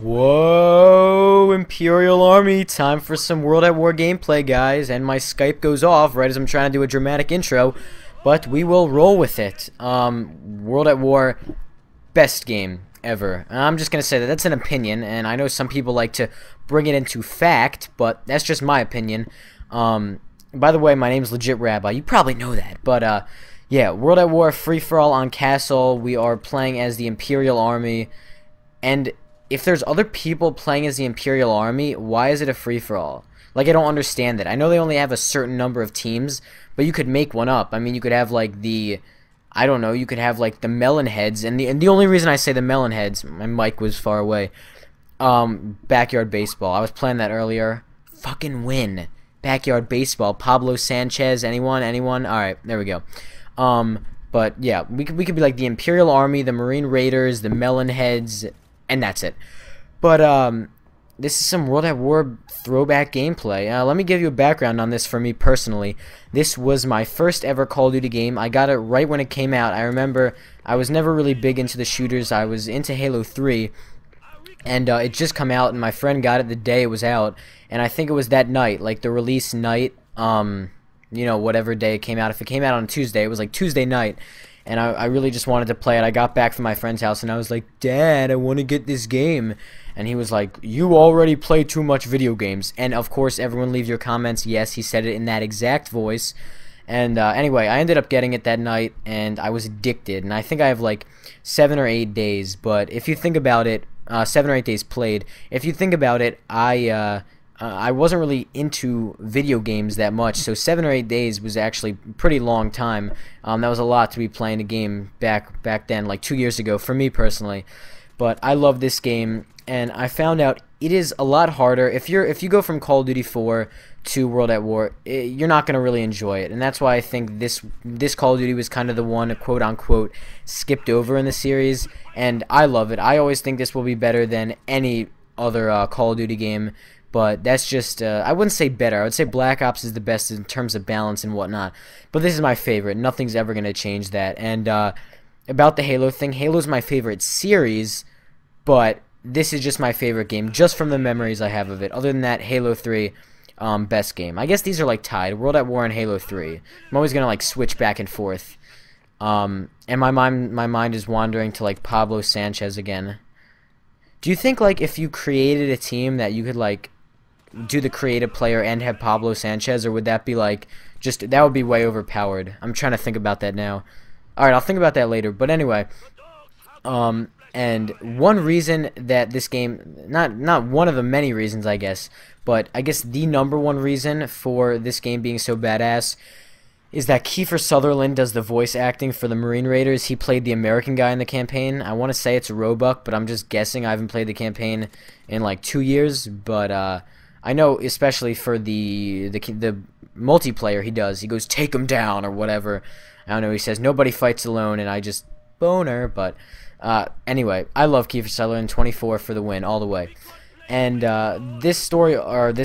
Whoa, Imperial Army, time for some World at War gameplay, guys, and my Skype goes off right as I'm trying to do a dramatic intro, but we will roll with it. World at War, best game ever. I'm just going to say that that's an opinion, and I know some people like to bring it into fact, but that's just my opinion. By the way, my name's LegitRabbi, you probably know that, but, yeah, World at War, free-for-all on Castle, we are playing as the Imperial Army, and if there's other people playing as the Imperial Army, why is it a free-for-all? Like, I don't understand it. I know they only have a certain number of teams, but you could make one up. I mean, you could have, like, I don't know, you could have, like, the Melon Heads, and the only reason I say the Melon Heads, my mic was far away, Backyard Baseball. I was playing that earlier. Fucking win. Backyard Baseball. Pablo Sanchez, anyone? Alright, there we go. But, yeah, we could be, like, the Imperial Army, the Marine Raiders, the Melon Heads, and that's it. But this is some World at War throwback gameplay. Let me give you a background on this for me personally. This was my first ever Call of Duty game. I got it right when it came out. I remember I was never really big into the shooters. I was into Halo 3, and it just come out, and my friend got it the day it was out, and I think it was that night, like the release night, you know, whatever day it came out. If it came out on Tuesday, it was like Tuesday night. And I really just wanted to play it. I got back from my friend's house, and I was like, Dad, I want to get this game. And he was like, you already play too much video games. And, of course, everyone leave your comments. Yes, he said it in that exact voice. And, anyway, I ended up getting it that night, and I was addicted. And I think I have, like, 7 or 8 days. But if you think about it, 7 or 8 days played. If you think about it, I wasn't really into video games that much, so 7 or 8 days was actually a pretty long time. That was a lot to be playing a game back then, like 2 years ago, for me personally. But I love this game, and I found out it is a lot harder. If you go from Call of Duty 4 to World at War, you're not going to really enjoy it, and that's why I think this Call of Duty was kind of the one, quote unquote, skipped over in the series, and I love it. I always think this will be better than any other Call of Duty game. But that's just, I wouldn't say better. I would say Black Ops is the best in terms of balance and whatnot. But this is my favorite. Nothing's ever going to change that. And about the Halo thing, Halo's my favorite series, but this is just my favorite game, just from the memories I have of it. Other than that, Halo 3, best game. I guess these are, like, tied. World at War and Halo 3. I'm always going to, like, switch back and forth. And my mind is wandering to, like, Pablo Sanchez again. Do you think, like, if you created a team that you could, like, do the creative player and have Pablo Sanchez, or would that be like that would be way overpowered? I'm trying to think about that now. Alright, I'll think about that later. But anyway, and one reason that this game, not one of the many reasons, I guess, but I guess the number one reason for this game being so badass is that Kiefer Sutherland does the voice acting for the Marine Raiders. He played the American guy in the campaign. I want to say it's Roebuck, but I'm just guessing. I haven't played the campaign in like 2 years, but I know, especially for the multiplayer, he goes, take him down, or whatever. I don't know, he says, nobody fights alone, and I just, boner, but, anyway, I love Kiefer Sutherland, 24 for the win, all the way. And, this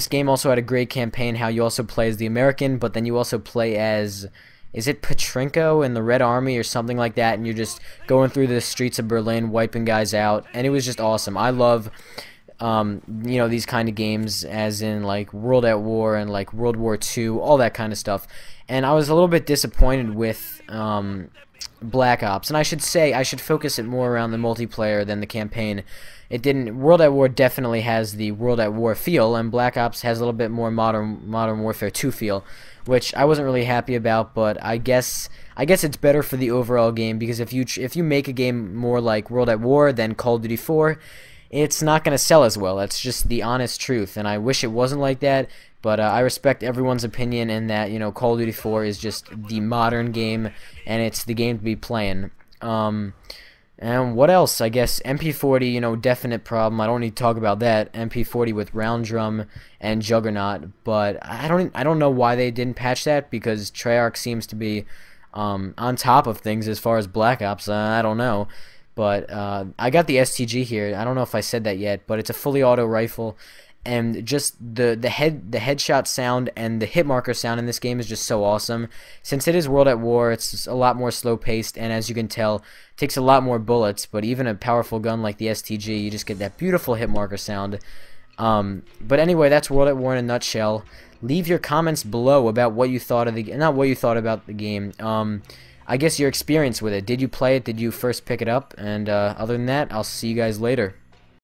game also had a great campaign, how you also play as the American, but then you also play as, is it Petrenko in the Red Army, or something like that, and you're just going through the streets of Berlin, wiping guys out, and it was just awesome. I love, you know, these kind of games, as in like World at War and like World War II, all that kind of stuff. And I was a little bit disappointed with Black Ops, and I should say I should focus it more around the multiplayer than the campaign. It didn't. World at War definitely has the World at War feel, and Black Ops has a little bit more Modern Warfare 2 feel, which I wasn't really happy about. But I guess it's better for the overall game, because if you make a game more like World at War than Call of Duty 4, it's not going to sell as well. That's just the honest truth, and I wish it wasn't like that, but I respect everyone's opinion in that, you know, Call of Duty 4 is just the modern game, and it's the game to be playing. And what else? I guess MP40, you know, definite problem. I don't need to talk about that. MP40 with Round Drum and Juggernaut, but I don't know why they didn't patch that, because Treyarch seems to be on top of things as far as Black Ops. I don't know. But I got the STG here. I don't know if I said that yet, but it's a fully auto rifle, and just the headshot sound and the hit marker sound in this game is just so awesome. Since it is World at War, it's a lot more slow paced, and as you can tell, it takes a lot more bullets. But even a powerful gun like the STG, you just get that beautiful hit marker sound. But anyway, that's World at War in a nutshell. Leave your comments below about what you thought of the not what you thought about the game. I guess your experience with it. Did you play it? Did you first pick it up? And other than that, I'll see you guys later.